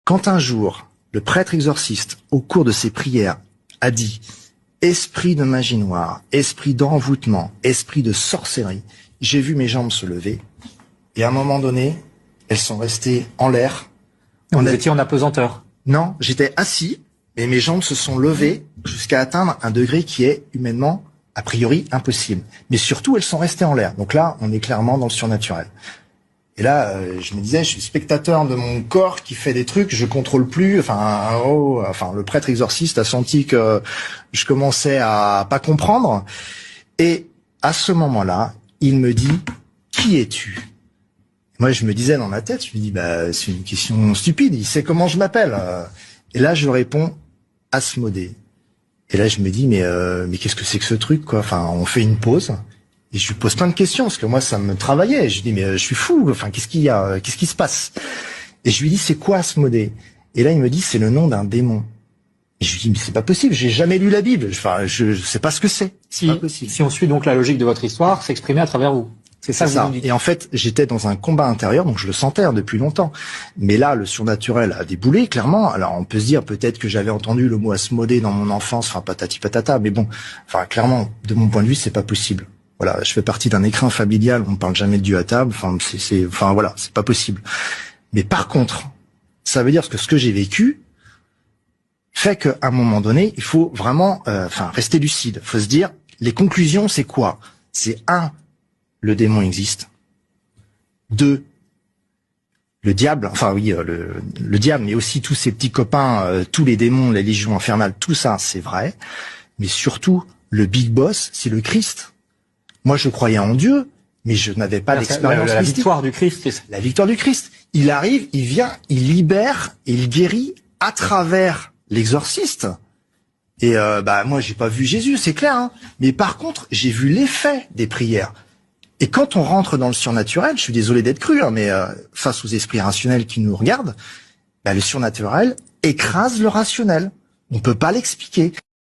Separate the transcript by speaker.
Speaker 1: Quand un jour, le prêtre exorciste, au cours de ses prières, a dit « Esprit de magie noire, esprit d'envoûtement, esprit de sorcellerie », j'ai vu mes jambes se lever, et à un moment donné, elles sont restées en l'air.
Speaker 2: Vous étiez en apesanteur?
Speaker 1: Non, j'étais assis, et mes jambes se sont levées jusqu'à atteindre un degré qui est humainement, a priori, impossible. Mais surtout, elles sont restées en l'air. Donc là, on est clairement dans le surnaturel. Et là, je me disais, je suis spectateur de mon corps qui fait des trucs, je contrôle plus. Enfin, le prêtre exorciste a senti que je commençais à pas comprendre. Et à ce moment-là, il me dit, qui es-tu? Moi, je me disais dans ma tête, je me dis, bah, c'est une question stupide. Il sait comment je m'appelle. Et là, je réponds, Asmodée. Et là, je me dis, mais qu'est-ce que c'est que ce truc, quoi? Enfin, on fait une pause. Et je lui pose plein de questions, parce que moi, ça me travaillait. Je lui dis, mais je suis fou, enfin, qu'est-ce qu'il y a? Qu'est-ce qui se passe? Et je lui dis, c'est quoi Asmodée? Et là, il me dit, c'est le nom d'un démon. Et je lui dis, mais c'est pas possible, j'ai jamais lu la Bible. Enfin, je sais pas ce que c'est. C'est pas possible.
Speaker 2: Si on suit donc la logique de votre histoire, s'exprimer à travers vous. C'est ça, vous nous dites.
Speaker 1: Et en fait, j'étais dans un combat intérieur, donc je le sentais depuis longtemps. Mais là, le surnaturel a déboulé, clairement. Alors, on peut se dire peut-être que j'avais entendu le mot Asmodée dans mon enfance, enfin, patati patata. Mais bon, enfin, clairement, de mon point de vue, c'est pas possible. Voilà, je fais partie d'un écrin familial, on ne parle jamais de Dieu à table, enfin voilà, c'est pas possible. Mais par contre, ça veut dire que ce que j'ai vécu fait qu'à un moment donné, il faut vraiment rester lucide. Il faut se dire, les conclusions, c'est quoi? C'est 1, le démon existe. 2, le diable, le diable, mais aussi tous ses petits copains, tous les démons, les légions infernales, tout ça, c'est vrai. Mais surtout, le big boss, c'est le Christ. Moi, je croyais en Dieu, mais je n'avais pas l'expérience.
Speaker 2: La victoire du Christ, c'est ça.
Speaker 1: La victoire du Christ. Il arrive, il vient, il libère et il guérit à travers l'exorciste. Et moi, j'ai pas vu Jésus, c'est clair. Hein. Mais par contre, j'ai vu l'effet des prières. Et quand on rentre dans le surnaturel, je suis désolé d'être cru, hein, mais face aux esprits rationnels qui nous regardent, le surnaturel écrase le rationnel. On peut pas l'expliquer.